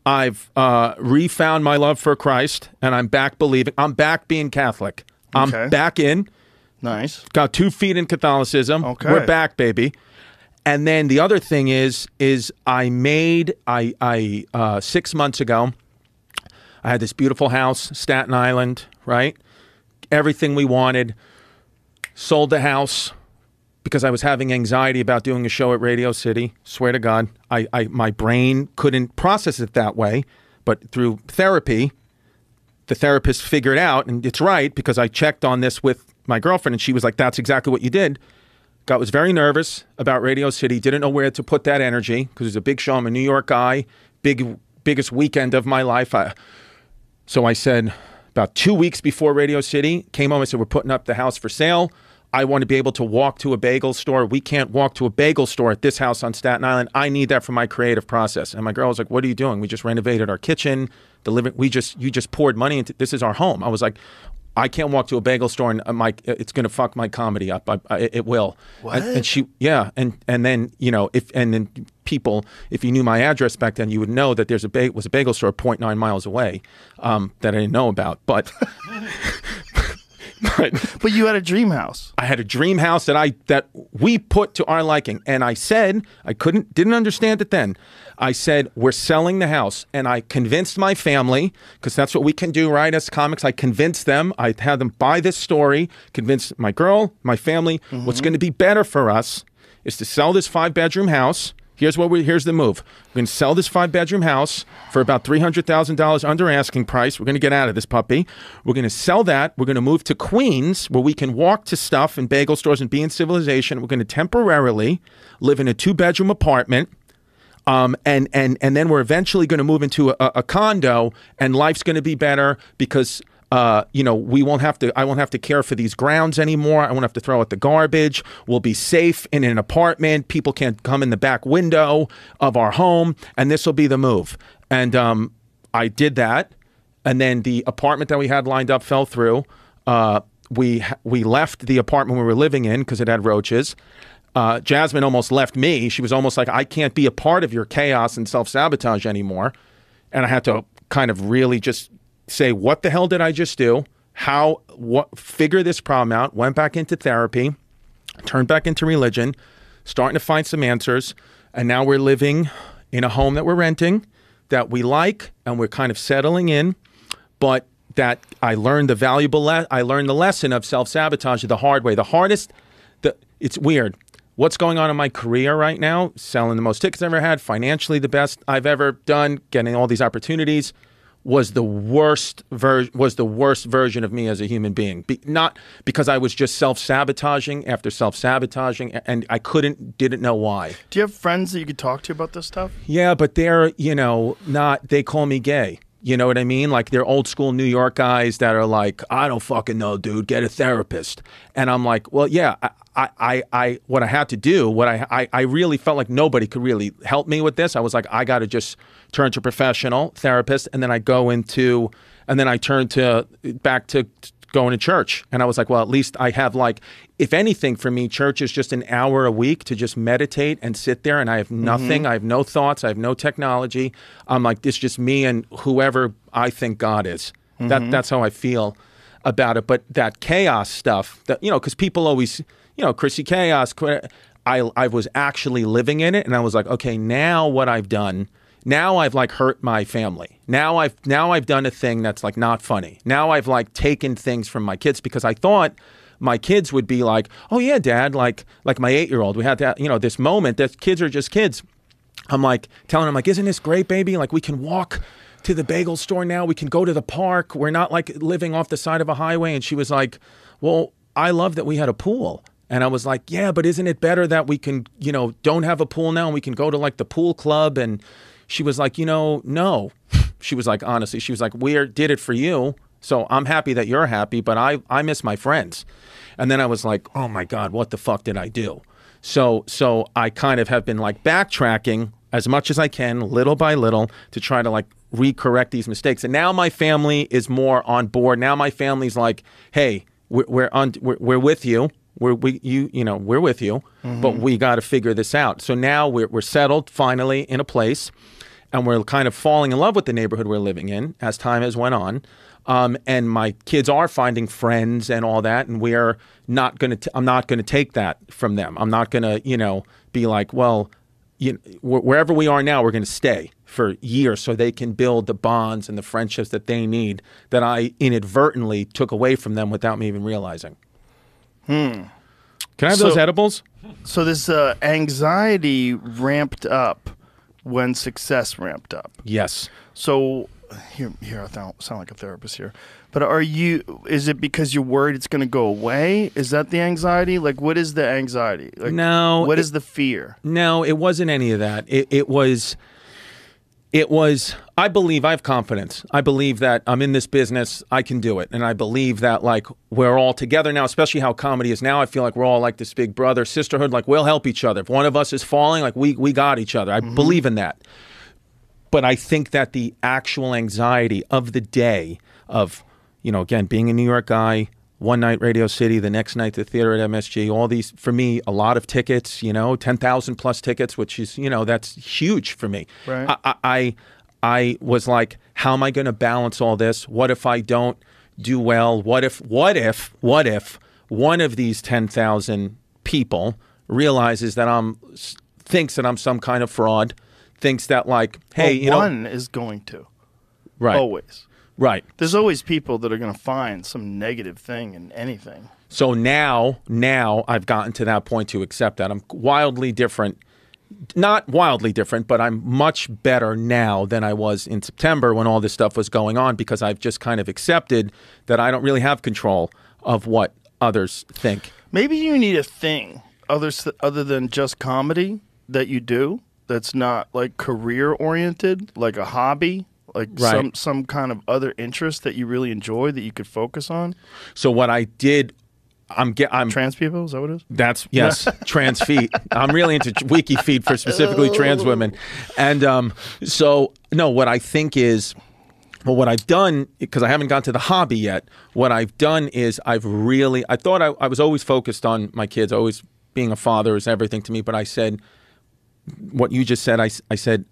I've refound my love for Christ, and I'm back believing. I'm back being Catholic. I'm back in. Nice. Got 2 feet in Catholicism. Okay. We're back, baby. And then the other thing is I 6 months ago, I had this beautiful house, Staten Island, right? Everything we wanted. Sold the house because I was having anxiety about doing a show at Radio City. Swear to God, my brain couldn't process it that way. But through therapy, the therapist figured out, and it's right because I checked on this with my girlfriend, and she was like, "That's exactly what you did." Was very nervous about Radio City. Didn't know where to put that energy because it was a big show. I'm a New York guy. Biggest weekend of my life. So I said, about 2 weeks before Radio City, came home and said, "We're putting up the house for sale. I want to be able to walk to a bagel store. We can't walk to a bagel store at this house on Staten Island. I need that for my creative process." And my girl was like, "What are you doing? We just renovated our kitchen. You just poured money into, this is our home." I was like, "I can't walk to a bagel store and it's going to fuck my comedy up. It will." What? And she, yeah. And then, then people, if you knew my address back then, you would know that was a bagel store 0.9 miles away that I didn't know about. But but you had a dream house. I had a dream house that we put to our liking. And I said, didn't understand it then. I said, "We're selling the house." And I convinced my family, because that's what we can do, right, as comics. I convinced them. I had them buy this story, convinced my girl, my family, what's going to be better for us is to sell this 5-bedroom house. Here's the move. We're going to sell this 5-bedroom house for about $300,000 under asking price. We're going to get out of this puppy. We're going to sell that. We're going to move to Queens, where we can walk to stuff in bagel stores and be in civilization. We're going to temporarily live in a 2-bedroom apartment. And then we're eventually going to move into a condo, and life's going to be better because I won't have to care for these grounds anymore. I won't have to throw out the garbage. We'll be safe in an apartment. People can't come in the back window of our home, and this will be the move. And I did that, and then the apartment that we had lined up fell through. We left the apartment we were living in because it had roaches. Jasmine almost left me. She was almost like, "I can't be a part of your chaos and self-sabotage anymore." And I had to kind of really just say, what the hell did I just do? Figure this problem out. Went back into therapy, turned back into religion, starting to find some answers. And now we're living in a home that we're renting that we like, and we're kind of settling in. But that I learned I learned the lesson of self-sabotage the hard way. It's weird. What's going on in my career right now? Selling the most tickets I've ever had, financially the best I've ever done, getting all these opportunities, was the worst version of me as a human being. Not because I was just self-sabotaging after self-sabotaging, and I didn't know why. Do you have friends that you could talk to about this stuff? Yeah, but they're, they call me gay. You know what I mean? Like, they're old school New York guys that are like, "I don't fucking know, dude, get a therapist." And I'm like, well, yeah, what I had to do, I really felt like nobody could really help me with this. I was like, I got to just turn to a professional therapist. And then I turned back to going to church. And I was like, well, at least I have, like, if anything for me, church is just an hour a week to just meditate and sit there. And I have nothing. I have no thoughts. I have no technology. I'm like, it's just me and whoever I think God is. That's how I feel about it. But that chaos stuff, because people always, Chrissy Chaos, I was actually living in it. And I was like, okay, now what I've done, now I've like hurt my family. Now I've done a thing that's like not funny. Now I've like taken things from my kids, because I thought my kids would be like, "Oh yeah, Dad," like my 8-year-old. We had that, this moment that kids are just kids. I'm like telling them, like, "Isn't this great, baby? Like, we can walk to the bagel store now. We can go to the park. We're not like living off the side of a highway." And she was like, "Well, I love that we had a pool." And I was like, "Yeah, but isn't it better that we can, don't have a pool now, and we can go to like the pool club?" And she was like, "No." She was like, honestly, she was like, "We did it for you. So I'm happy that you're happy, but I miss my friends." And then I was like, oh my God, what the fuck did I do? So I kind of have been like backtracking as much as I can, little by little, to try to like recorrect these mistakes. And now my family is more on board. Now my family's like, "Hey, we're with you. We're with you, but we got to figure this out." So now we're settled finally in a place. and we're kind of falling in love with the neighborhood we're living in as time has went on. And my kids are finding friends and all that, and we're not going to. I'm not going to take that from them. I'm not going to, be like, well, wherever we are now, we're going to stay for years so they can build the bonds and the friendships that they need that I inadvertently took away from them without me even realizing. Can I have those edibles? So this anxiety ramped up when success ramped up. Yes. So here I sound like a therapist here. But is it because you're worried it's going to go away? Is that the anxiety? Like, what is the anxiety? Like, no. What is the fear? No, it wasn't any of that. It was, I believe, I have confidence. I believe that I'm in this business, I can do it. And I believe that, like, we're all together now, especially how comedy is now. I feel like we're all like this big brother, sisterhood, like we'll help each other. If one of us is falling, like we got each other. I believe in that. But I think that the actual anxiety of the day of, again, being a New York guy, one night Radio City, the next night the theater at MSG, all these, for me, a lot of tickets, 10,000 plus tickets, which is, that's huge for me. Right. I was like, how am I going to balance all this? What if I don't do well? What if one of these 10,000 people realizes that thinks that I'm some kind of fraud, thinks that, like, hey, one is going to. Right. Always. Right. There's always people that are going to find some negative thing in anything. So now I've gotten to that point to accept that. I'm wildly different. Not wildly different, but I'm much better now than I was in September when all this stuff was going on, because I've just kind of accepted that I don't really have control of what others think. Maybe you need a thing other than just comedy that you do that's not like career oriented, like a hobby. Like right. some kind of other interest that you really enjoy that you could focus on. So what I did, I'm trans people. Is that what it is? That's yes, trans feet. I'm really into wiki feet for specifically trans women, and so no. What I think is, well, what I've done, because I haven't gotten to the hobby yet. What I've done is I thought I was always focused on my kids. Always being a father is everything to me. But I said, what you just said. I said,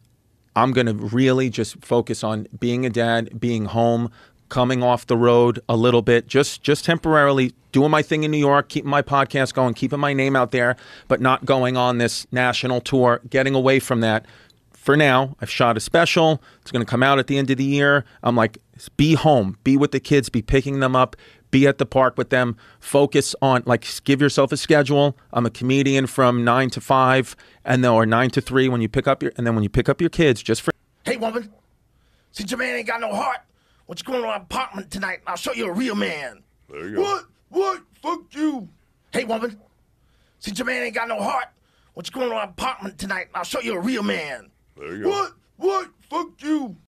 I'm going to really just focus on being a dad, being home, coming off the road a little bit, just temporarily doing my thing in New York, keeping my podcast going, keeping my name out there, but not going on this national tour, getting away from that. For now, I've shot a special. It's going to come out at the end of the year. I'm like, be home, be with the kids, be picking them up, be at the park with them, focus on, like, give yourself a schedule. I'm a comedian from 9 to 5 or 9 to 3 when you pick up your kids, just for. Hey, woman, since your man ain't got no heart, what you going to our apartment tonight? I'll show you a real man. There you go. What? Fuck you. Hey, woman, since your man ain't got no heart, what you going to our apartment tonight? I'll show you a real man. There you go. What? Fuck you.